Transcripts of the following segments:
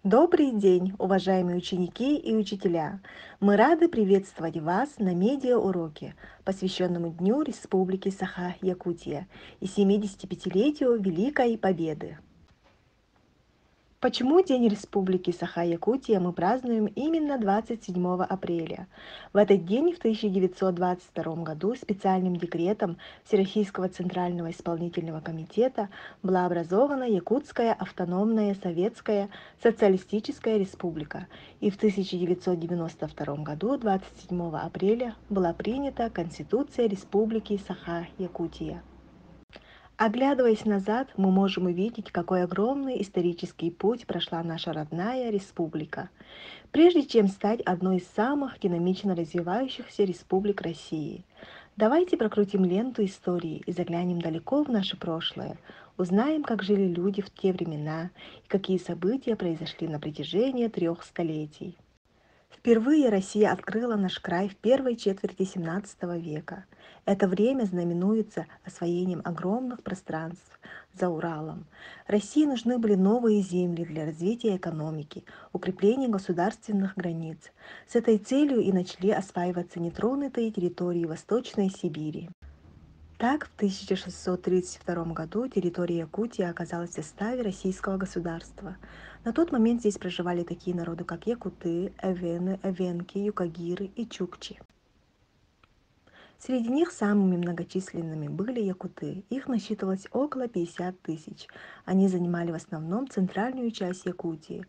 Добрый день, уважаемые ученики и учителя! Мы рады приветствовать вас на медиа-уроке, посвященному Дню Республики Саха-Якутия и 75-летию Великой Победы. Почему День Республики Саха-Якутия мы празднуем именно 27 апреля? В этот день в 1922 году специальным декретом Всероссийского Центрального Исполнительного Комитета была образована Якутская автономная Советская Социалистическая Республика, и в 1992 году 27 апреля была принята Конституция Республики Саха-Якутия. Оглядываясь назад, мы можем увидеть, какой огромный исторический путь прошла наша родная республика, прежде чем стать одной из самых динамично развивающихся республик России. Давайте прокрутим ленту истории и заглянем далеко в наше прошлое, узнаем, как жили люди в те времена и какие события произошли на протяжении 3 столетий. Впервые Россия открыла наш край в первой четверти XVII века. Это время знаменуется освоением огромных пространств за Уралом. России нужны были новые земли для развития экономики, укрепления государственных границ. С этой целью и начали осваиваться нетронутые территории Восточной Сибири. Так, в 1632 году территория Якутии оказалась в составе российского государства. На тот момент здесь проживали такие народы, как якуты, эвены, эвенки, юкагиры и чукчи. Среди них самыми многочисленными были якуты. Их насчитывалось около 50 тысяч. Они занимали в основном центральную часть Якутии.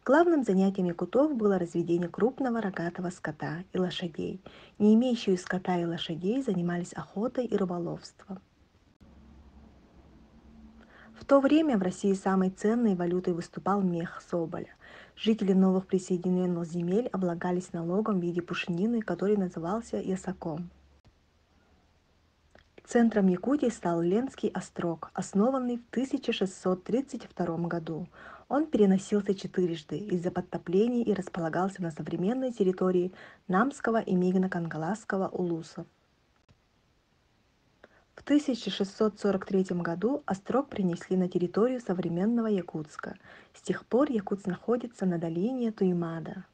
Главным занятием якутов было разведение крупного рогатого скота и лошадей. Не имеющие скота и лошадей занимались охотой и рыболовством. В то время в России самой ценной валютой выступал мех соболя. Жители новых присоединенных земель облагались налогом в виде пушнины, который назывался ясаком. Центром Якутии стал Ленский острог, основанный в 1632 году. Он переносился четырежды из-за подтоплений и располагался на современной территории Намского и Мигно-Кангаласского улусов. В 1643 году острог принесли на территорию современного Якутска. С тех пор Якутск находится на долине Туймада.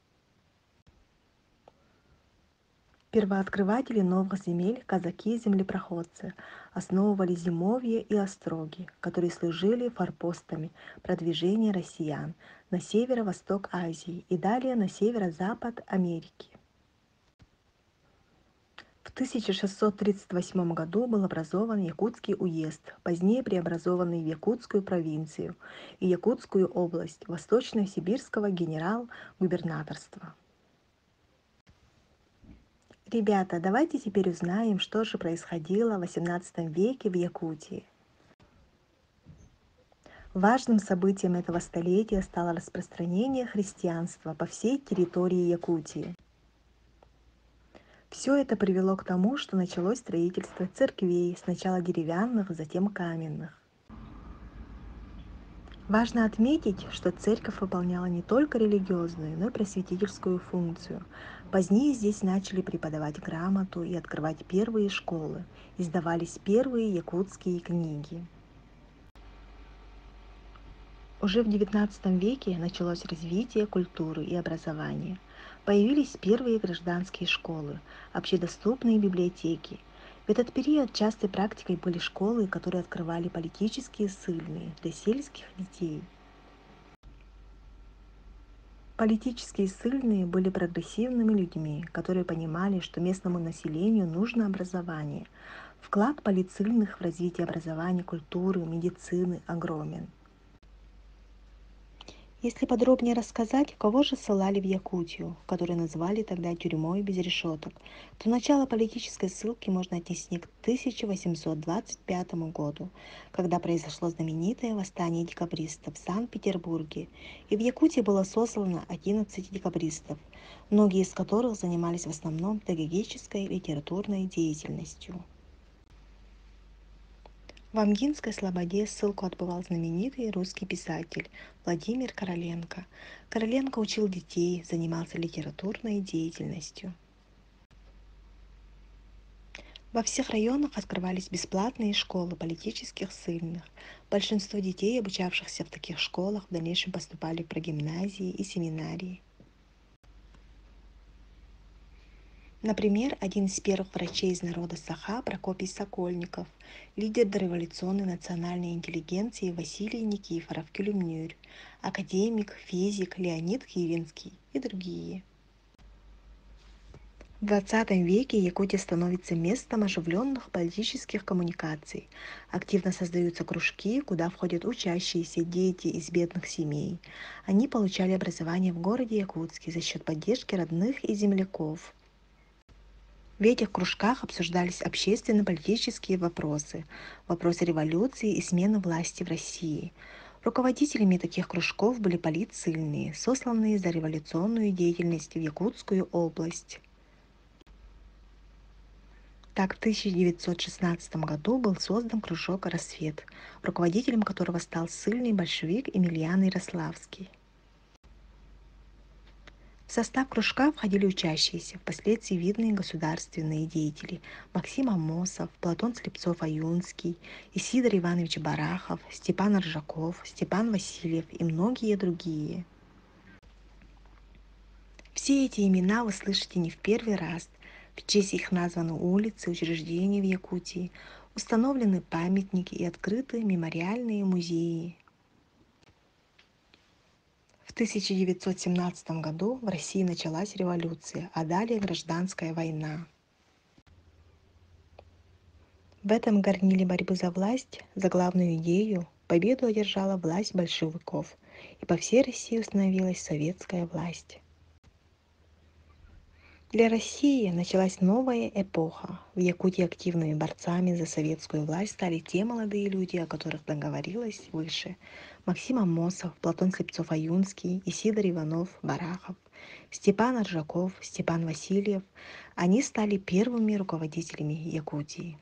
Первооткрыватели новых земель, казаки-землепроходцы, основывали зимовья и остроги, которые служили форпостами продвижения россиян на северо-восток Азии и далее на северо-запад Америки. В 1638 году был образован Якутский уезд, позднее преобразованный в Якутскую провинцию и Якутскую область Восточно-Сибирского генерал-губернаторства. Ребята, давайте теперь узнаем, что же происходило в XVIII веке в Якутии. Важным событием этого столетия стало распространение христианства по всей территории Якутии. Все это привело к тому, что началось строительство церквей, сначала деревянных, затем каменных. Важно отметить, что церковь выполняла не только религиозную, но и просветительскую функцию. Позднее здесь начали преподавать грамоту и открывать первые школы, издавались первые якутские книги. Уже в XIX веке началось развитие культуры и образования. Появились первые гражданские школы, общедоступные библиотеки. В этот период частой практикой были школы, которые открывали политические ссыльные для сельских детей. Политические ссыльные были прогрессивными людьми, которые понимали, что местному населению нужно образование. Вклад политсыльных в развитие образования, культуры, медицины огромен. Если подробнее рассказать, кого же ссылали в Якутию, которую назвали тогда тюрьмой без решеток, то начало политической ссылки можно отнести к 1825 году, когда произошло знаменитое восстание декабристов в Санкт-Петербурге, и в Якутии было сослано 11 декабристов, многие из которых занимались в основном педагогической и литературной деятельностью. В Амгинской слободе ссылку отбывал знаменитый русский писатель Владимир Короленко. Короленко учил детей, занимался литературной деятельностью. Во всех районах открывались бесплатные школы политических ссыльных. Большинство детей, обучавшихся в таких школах, в дальнейшем поступали в прогимназии и семинарии. Например, один из первых врачей из народа Саха Прокопий Сокольников, лидер дореволюционной национальной интеллигенции Василий Никифоров Кюлемнюрь, академик, физик Леонид Хивинский и другие. В XX веке Якутия становится местом оживленных политических коммуникаций. Активно создаются кружки, куда входят учащиеся дети из бедных семей. Они получали образование в городе Якутске за счет поддержки родных и земляков. В этих кружках обсуждались общественно-политические вопросы, вопросы революции и смены власти в России. Руководителями таких кружков были политсыльные, сосланные за революционную деятельность в Якутскую область. Так, в 1916 году был создан кружок «Рассвет», руководителем которого стал ссыльный большевик Емельян Ярославский. В состав кружка входили учащиеся, впоследствии видные государственные деятели: Максим Амосов, Платон Слепцов-Аюнский, Исидор Иванович Барахов, Степан Ржаков, Степан Васильев и многие другие. Все эти имена вы слышите не в первый раз. В честь их названы улицы, учреждения в Якутии, установлены памятники и открыты мемориальные музеи. В 1917 году в России началась революция, а далее гражданская война. В этом горниле борьбы за власть, за главную идею, победу одержала власть большевиков, и по всей России установилась советская власть. Для России началась новая эпоха. В Якутии активными борцами за советскую власть стали те молодые люди, о которых договорилась выше: Максим Амосов, Платон Слепцов-Аюнский, Исидор Иванов-Барахов, Степан Ржаков, Степан Васильев. Они стали первыми руководителями Якутии.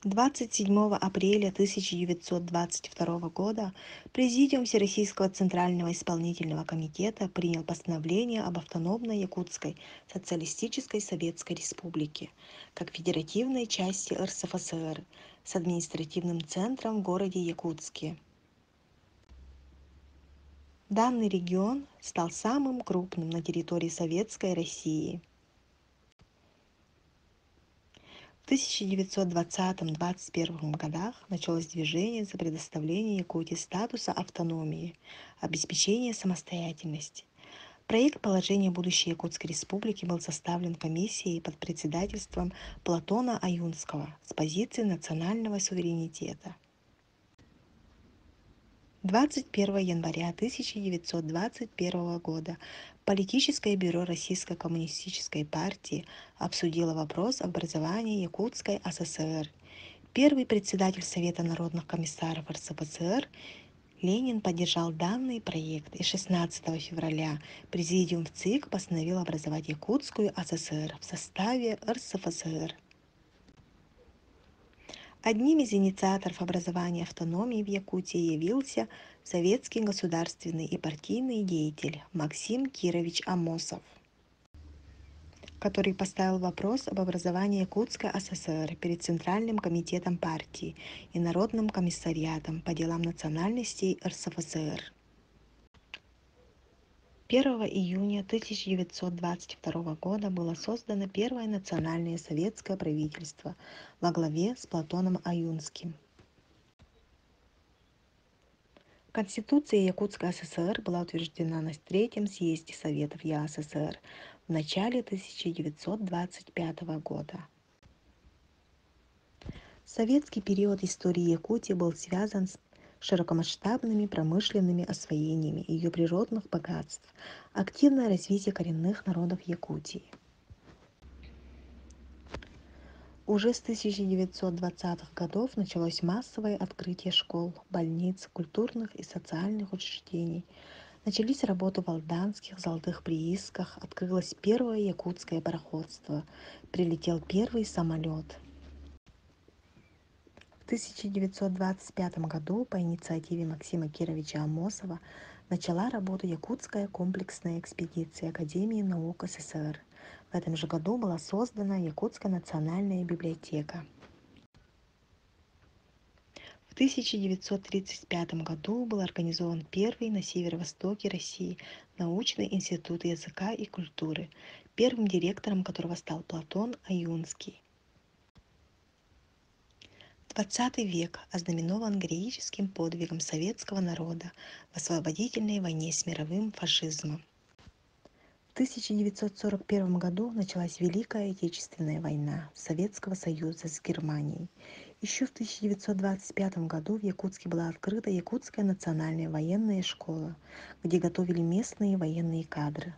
27 апреля 1922 года Президиум Всероссийского Центрального Исполнительного Комитета принял постановление об автономной Якутской Социалистической Советской Республике как федеративной части РСФСР с административным центром в городе Якутске. Данный регион стал самым крупным на территории Советской России. В 1920-21 годах началось движение за предоставление Якутии статуса автономии, обеспечение самостоятельности. Проект положения будущей Якутской республики был составлен комиссией под председательством Платона Аюнского с позиции национального суверенитета. 21 января 1921 года Политическое бюро Российской коммунистической партии обсудило вопрос образования Якутской ССР. Первый председатель Совета народных комиссаров РСФСР Ленин поддержал данный проект, и 16 февраля Президиум ВЦИК постановил образовать Якутскую ССР в составе РСФСР. Одним из инициаторов образования автономии в Якутии явился советский государственный и партийный деятель Максим Кирович Амосов, который поставил вопрос об образовании Якутской ССР перед Центральным комитетом партии и Народным комиссариатом по делам национальностей РСФСР. 1 июня 1922 года было создано первое национальное советское правительство во главе с Платоном Аюнским. Конституция Якутской ССР была утверждена на Третьем съезде Советов ЯССР в начале 1925 года. Советский период истории Якутии был связан с широкомасштабными промышленными освоениями ее природных богатств, активное развитие коренных народов Якутии. Уже с 1920-х годов началось массовое открытие школ, больниц, культурных и социальных учреждений. Начались работы в алданских золотых приисках, открылось первое якутское пароходство, прилетел первый самолет. В 1925 году по инициативе Максима Кировича Амосова начала работу Якутская комплексная экспедиция Академии наук СССР. В этом же году была создана Якутская национальная библиотека. В 1935 году был организован первый на северо-востоке России научный институт языка и культуры, первым директором которого стал Платон Аюнский. XX век ознаменован героическим подвигом советского народа в освободительной войне с мировым фашизмом. В 1941 году началась Великая Отечественная война Советского Союза с Германией. Еще в 1925 году в Якутске была открыта Якутская национальная военная школа, где готовили местные военные кадры.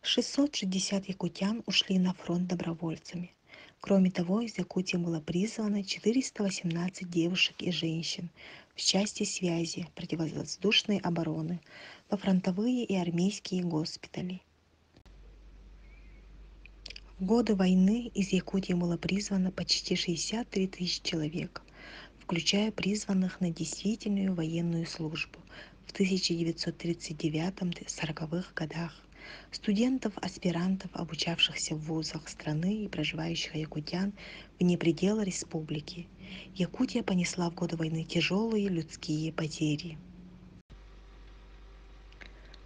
660 якутян ушли на фронт добровольцами. Кроме того, из Якутии было призвано 418 девушек и женщин в части связи противовоздушной обороны, во фронтовые и армейские госпитали. В годы войны из Якутии было призвано почти 63 тысячи человек, включая призванных на действительную военную службу в 1939-40-х годах, студентов, аспирантов, обучавшихся в вузах страны и проживающих якутян вне предела республики. Якутия понесла в годы войны тяжелые людские потери.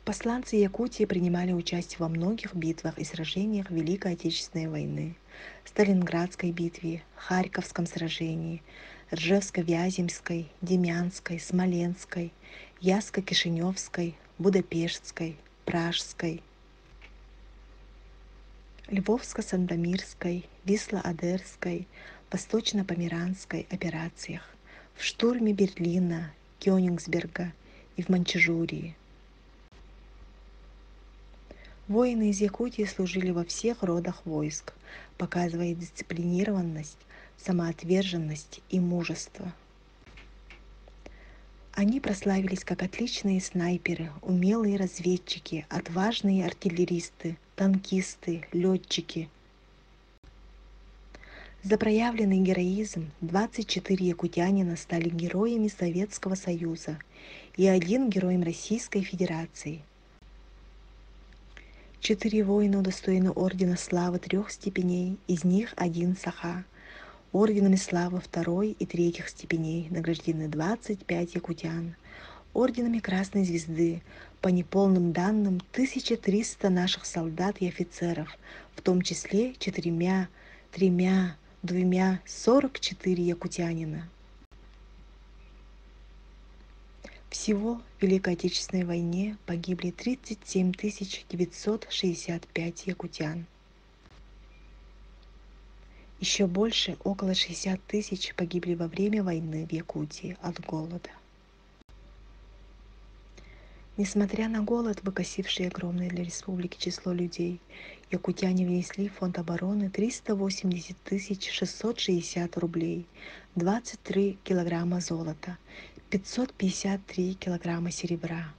Посланцы Якутии принимали участие во многих битвах и сражениях Великой Отечественной войны: Сталинградской битве, Харьковском сражении, Ржевско-Вяземской, Демянской, Смоленской, Ясско-Кишиневской, Будапештской, Пражской, Львовско-Сандомирской, Висло-Одерской, Восточно-Померанской операциях, в штурме Берлина, Кёнигсберга и в Маньчжурии. Воины из Якутии служили во всех родах войск, показывая дисциплинированность, самоотверженность и мужество. Они прославились как отличные снайперы, умелые разведчики, отважные артиллеристы, танкисты, летчики. За проявленный героизм 24 якутянина стали героями Советского Союза и один героем Российской Федерации. 4 воина удостоены ордена славы 3 степеней, из них 1 Саха. Орденами славы 2 и 3 степеней награждены 25 якутян. Орденами Красной Звезды по неполным данным 1300 наших солдат и офицеров, в том числе 4, 3, 2, 44 якутянина. Всего в Великой Отечественной войне погибли 37 965 якутян. Еще больше, около 60 тысяч, погибли во время войны в Якутии от голода. Несмотря на голод, выкосивший огромное для республики число людей, якутяне внесли в фонд обороны 380 660 рублей, 23 килограмма золота, 553 килограмма серебра.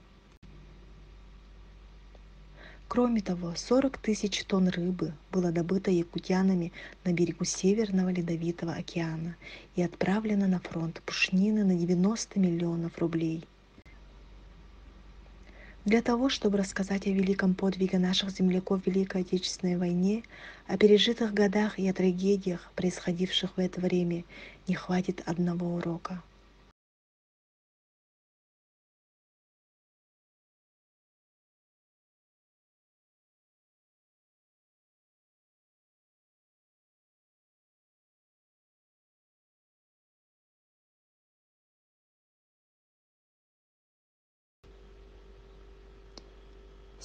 Кроме того, 40 тысяч тонн рыбы было добыто якутянами на берегу Северного Ледовитого океана и отправлено на фронт пушнины на 90 миллионов рублей. Для того, чтобы рассказать о великом подвиге наших земляков в Великой Отечественной войне, о пережитых годах и о трагедиях, происходивших в это время, не хватит одного урока.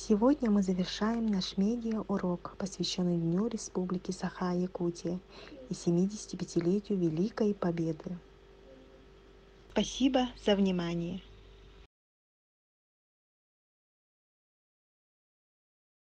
Сегодня мы завершаем наш медиа-урок, посвященный Дню Республики Саха-Якутия и 75-летию Великой Победы. Спасибо за внимание.